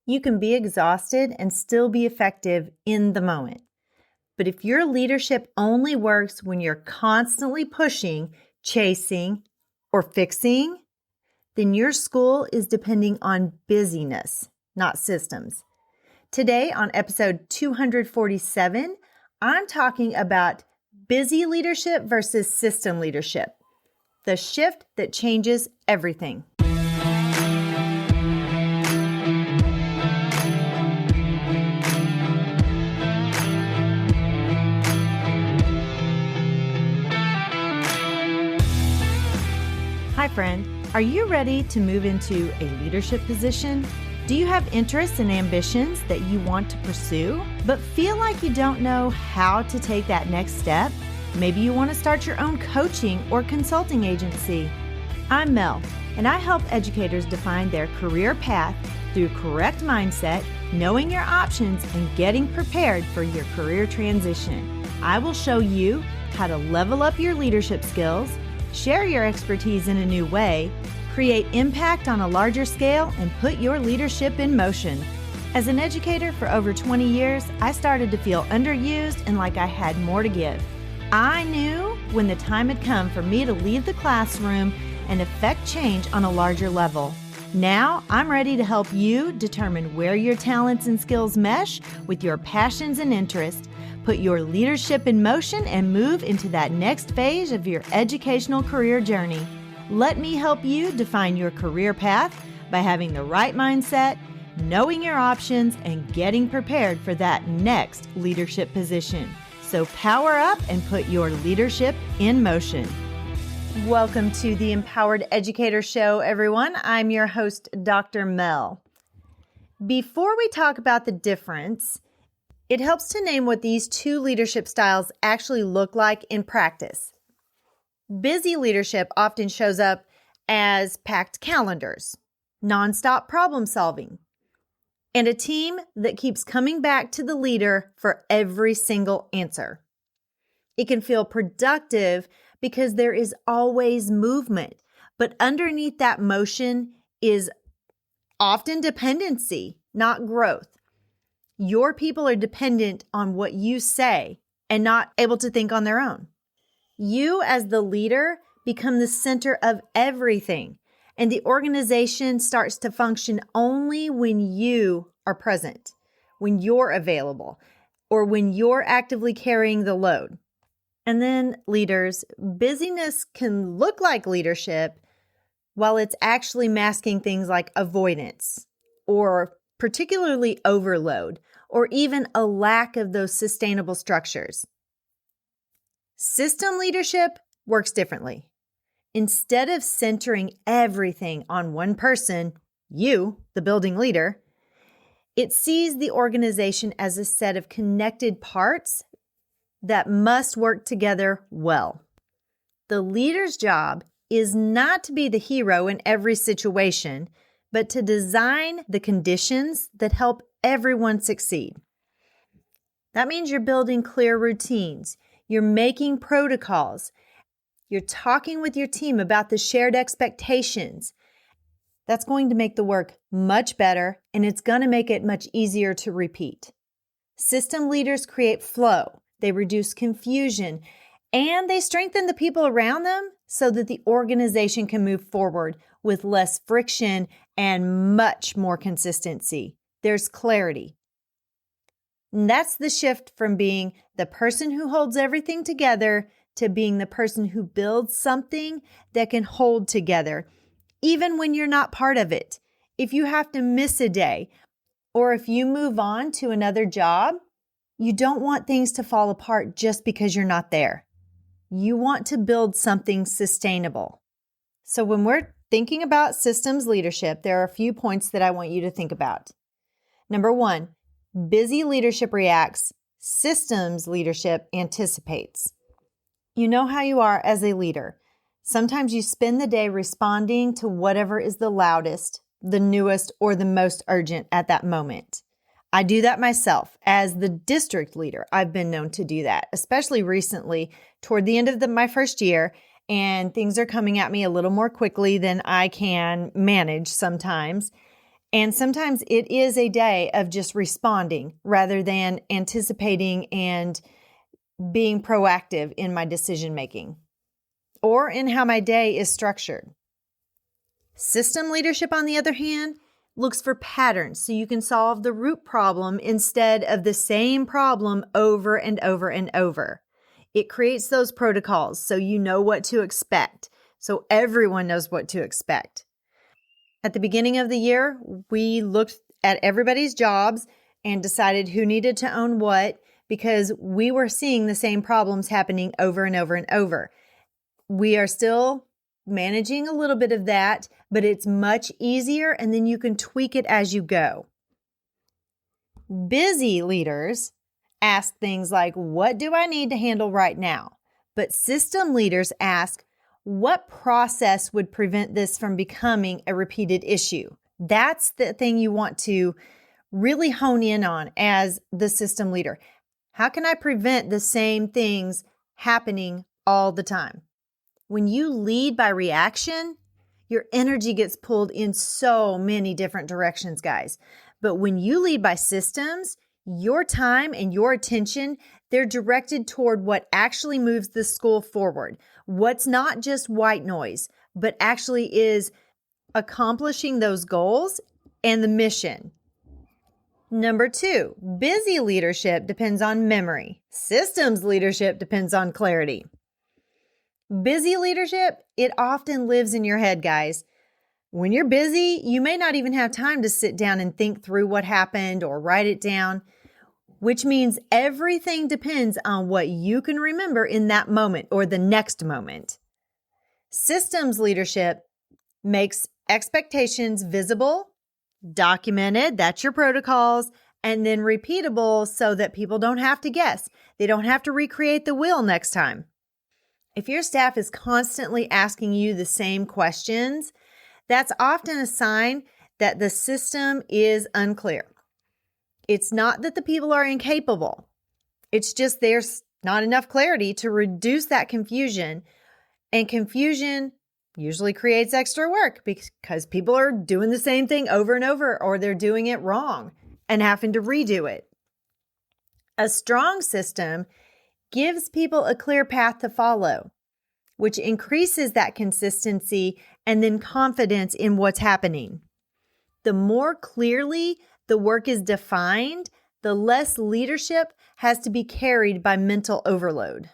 You can be exhausted and still be effective in the moment. But if your leadership only works when you're constantly pushing, chasing, or fixing, then your school is depending on busyness, not systems. Today on episode 247, I'm talking about busy leadership versus system leadership, the shift that changes everything. Hi friend, are you ready to move into a leadership position? Do you have interests and ambitions that you want to pursue, but feel like you don't know how to take that next step? Maybe you want to start your own coaching or consulting agency. I'm Mel, and I help educators define their career path through correct mindset, knowing your options, and getting prepared for your career transition. I will show you how to level up your leadership skills, share your expertise in a new way, create impact on a larger scale, and put your leadership in motion. As an educator for over 20 years, I started to feel underused and like I had more to give. I knew when the time had come for me to leave the classroom and affect change on a larger level. Now, I'm ready to help you determine where your talents and skills mesh with your passions and interests. Put your leadership in motion and move into that next phase of your educational career journey. Let me help you define your career path by having the right mindset, knowing your options, and getting prepared for that next leadership position. So power up and put your leadership in motion. Welcome to the Empowered Educator Show, everyone. I'm your host, Dr. Mel. Before we talk about the difference, it helps to name what these two leadership styles actually look like in practice. Busy leadership often shows up as packed calendars, nonstop problem solving, and a team that keeps coming back to the leader for every single answer. It can feel productive because there is always movement, but underneath that motion is often dependency, not growth. Your people are dependent on what you say and not able to think on their own. You, as the leader, become the center of everything, and the organization starts to function only when you are present, when you're available, or when you're actively carrying the load. And then, leaders, busyness can look like leadership while it's actually masking things like avoidance or particularly overload, or even a lack of those sustainable structures. System leadership works differently. Instead of centering everything on one person, you, the building leader, it sees the organization as a set of connected parts that must work together well. The leader's job is not to be the hero in every situation, but to design the conditions that help everyone succeed. That means you're building clear routines, you're making protocols, you're talking with your team about the shared expectations. That's going to make the work much better, and it's going to make it much easier to repeat. System leaders create flow, they reduce confusion, and they strengthen the people around them so that the organization can move forward with less friction and much more consistency. There's clarity. And that's the shift from being the person who holds everything together to being the person who builds something that can hold together, even when you're not part of it. If you have to miss a day, or if you move on to another job, you don't want things to fall apart just because you're not there. You want to build something sustainable. So when we're thinking about systems leadership, there are a few points that I want you to think about. Number one, busy leadership reacts, systems leadership anticipates. You know how you are as a leader. Sometimes you spend the day responding to whatever is the loudest, the newest, or the most urgent at that moment. I do that myself. As the district leader, I've been known to do that, especially recently toward the end of my first year, and things are coming at me a little more quickly than I can manage sometimes. And sometimes it is a day of just responding rather than anticipating and being proactive in my decision making or in how my day is structured. System leadership, on the other hand, looks for patterns so you can solve the root problem instead of the same problem over and over and over. It creates those protocols so you know what to expect, so everyone knows what to expect. At the beginning of the year, we looked at everybody's jobs and decided who needed to own what because we were seeing the same problems happening over and over and over. We are still managing a little bit of that, but it's much easier, and then you can tweak it as you go. Busy leaders ask things like, what do I need to handle right now? But system leaders ask, what process would prevent this from becoming a repeated issue? That's the thing you want to really hone in on as the system leader. How can I prevent the same things happening all the time? When you lead by reaction, your energy gets pulled in so many different directions, guys. But when you lead by systems, your time and your attention, they're directed toward what actually moves the school forward. What's not just white noise, but actually is accomplishing those goals and the mission. Number 2, busy leadership depends on memory. Systems leadership depends on clarity. Busy leadership, it often lives in your head, guys. When you're busy, you may not even have time to sit down and think through what happened or write it down, which means everything depends on what you can remember in that moment or the next moment. Systems leadership makes expectations visible, documented, that's your protocols, and then repeatable so that people don't have to guess. They don't have to recreate the wheel next time. If your staff is constantly asking you the same questions, that's often a sign that the system is unclear. It's not that the people are incapable. It's just there's not enough clarity to reduce that confusion. And confusion usually creates extra work because people are doing the same thing over and over, or they're doing it wrong and having to redo it. A strong system gives people a clear path to follow, which increases that consistency and then confidence in what's happening. The more clearly the work is defined, the less leadership has to be carried by mental overload.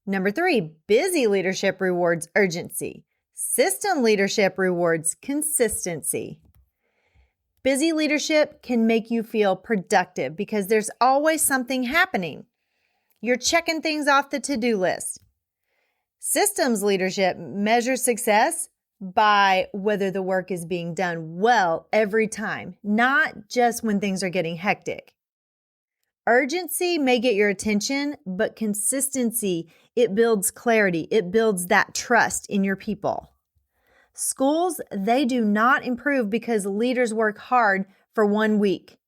Number 3, busy leadership rewards urgency. System leadership rewards consistency. Busy leadership can make you feel productive because there's always something happening. You're checking things off the to-do list. Systems leadership measures success by whether the work is being done well every time, not just when things are getting hectic. Urgency may get your attention, but consistency, it builds clarity. It builds that trust in your people. Schools, they do not improve because leaders work hard for 1 week.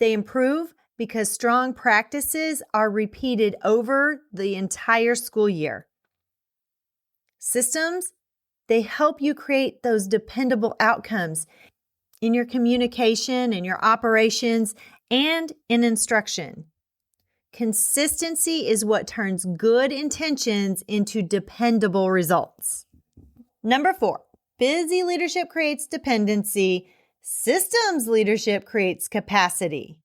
They improve because strong practices are repeated over the entire school year. Systems, they help you create those dependable outcomes in your communication, in your operations, and in instruction. Consistency is what turns good intentions into dependable results. Number 4, busy leadership creates dependency. Systems leadership creates capacity.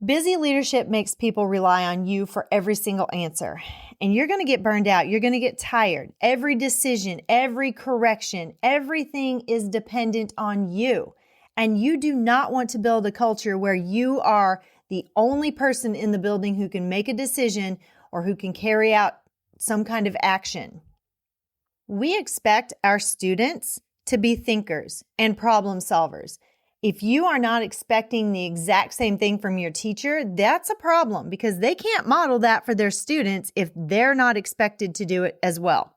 Busy leadership makes people rely on you for every single answer. And you're going to get burned out. You're going to get tired. Every decision, every correction, everything is dependent on you. And you do not want to build a culture where you are the only person in the building who can make a decision or who can carry out some kind of action. We expect our students to be thinkers and problem solvers. If you are not expecting the exact same thing from your teacher, that's a problem because they can't model that for their students if they're not expected to do it as well.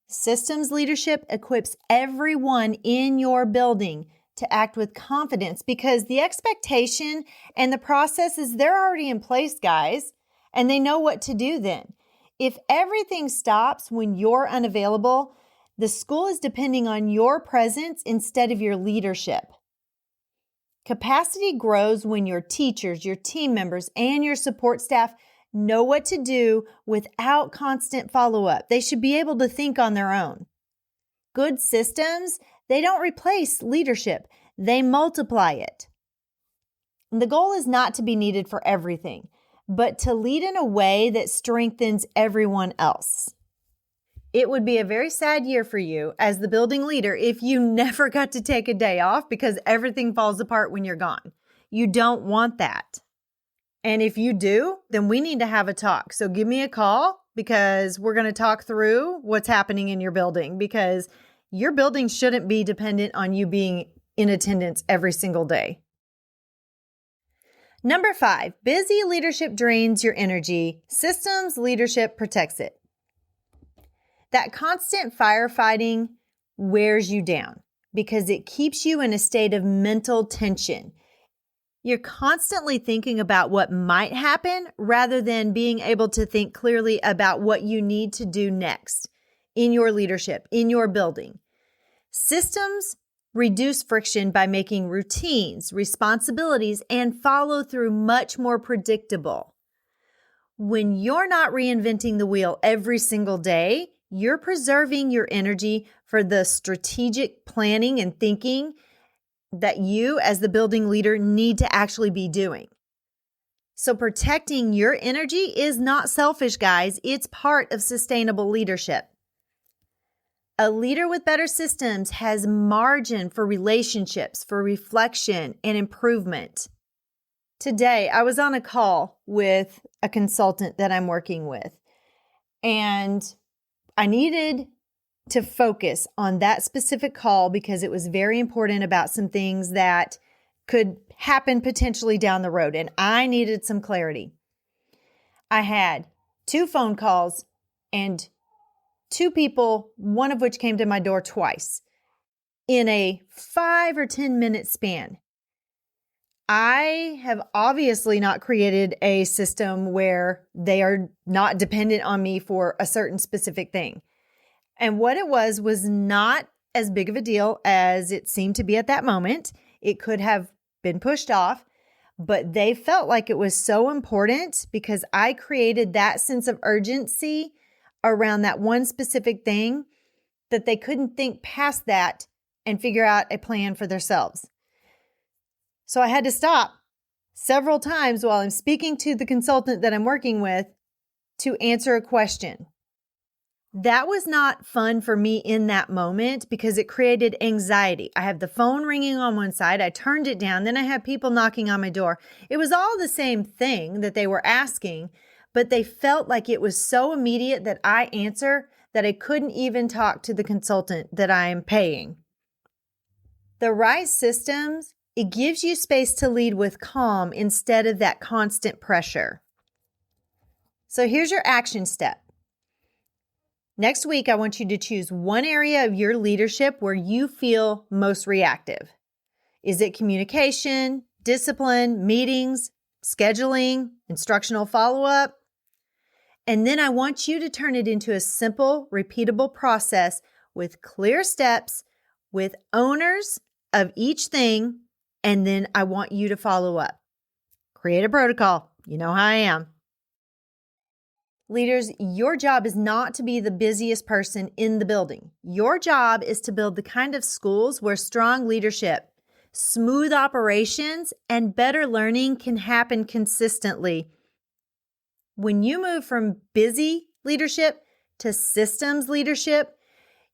Systems leadership equips everyone in your building to act with confidence because the expectation and the processes, they're already in place, guys, and they know what to do then. If everything stops when you're unavailable, The school is depending on your presence instead of your leadership. Capacity grows when your teachers, your team members, and your support staff know what to do without constant follow-up. They should be able to think on their own. Good systems, they don't replace leadership. They multiply it. And the goal is not to be needed for everything, but to lead in a way that strengthens everyone else. It would be a very sad year for you as the building leader if you never got to take a day off because everything falls apart when you're gone. You don't want that. And if you do, then we need to have a talk. So give me a call because we're going to talk through what's happening in your building, because your building shouldn't be dependent on you being in attendance every single day. Number 5, busy leadership drains your energy. Systems leadership protects it. That constant firefighting wears you down because it keeps you in a state of mental tension. You're constantly thinking about what might happen rather than being able to think clearly about what you need to do next in your leadership, in your building. Systems reduce friction by making routines, responsibilities, and follow through much more predictable. When you're not reinventing the wheel every single day, you're preserving your energy for the strategic planning and thinking that you as the building leader need to actually be doing. So protecting your energy is not selfish, guys. It's part of sustainable leadership. A leader with better systems has margin for relationships, for reflection and improvement. Today, I was on a call with a consultant that I'm working with, and I needed to focus on that specific call because it was very important about some things that could happen potentially down the road, and I needed some clarity. I had 2 phone calls and 2 people, one of which came to my door twice in a 5 or 10 minute span. I have obviously not created a system where they are not dependent on me for a certain specific thing. And what it was not as big of a deal as it seemed to be at that moment. It could have been pushed off, but they felt like it was so important because I created that sense of urgency around that one specific thing that they couldn't think past that and figure out a plan for themselves. So I had to stop several times while I'm speaking to the consultant that I'm working with to answer a question. That was not fun for me in that moment because it created anxiety. I have the phone ringing on one side. I turned it down. Then I had people knocking on my door. It was all the same thing that they were asking, but they felt like it was so immediate that I answer that I couldn't even talk to the consultant that I am paying. The right systems, it gives you space to lead with calm instead of that constant pressure. So here's your action step. Next week, I want you to choose one area of your leadership where you feel most reactive. Is it communication, discipline, meetings, scheduling, instructional follow-up? And then I want you to turn it into a simple, repeatable process with clear steps, with owners of each thing, and then I want you to follow up. Create a protocol. You know how I am. Leaders, your job is not to be the busiest person in the building. Your job is to build the kind of schools where strong leadership, smooth operations, and better learning can happen consistently. When you move from busy leadership to systems leadership,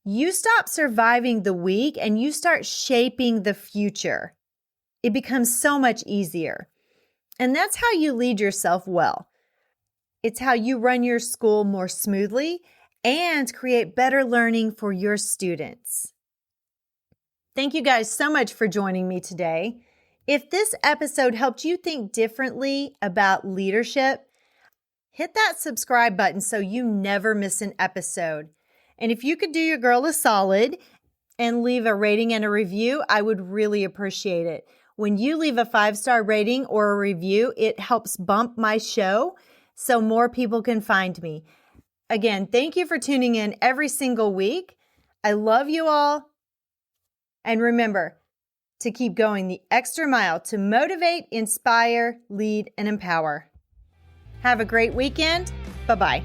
you stop surviving the week and you start shaping the future. It becomes so much easier. And that's how you lead yourself well. It's how you run your school more smoothly and create better learning for your students. Thank you guys so much for joining me today. If this episode helped you think differently about leadership, hit that subscribe button so you never miss an episode. And if you could do your girl a solid and leave a rating and a review, I would really appreciate it. When you leave a 5-star rating or a review, it helps bump my show so more people can find me. Again, thank you for tuning in every single week. I love you all. And remember to keep going the extra mile to motivate, inspire, lead, and empower. Have a great weekend. Bye-bye.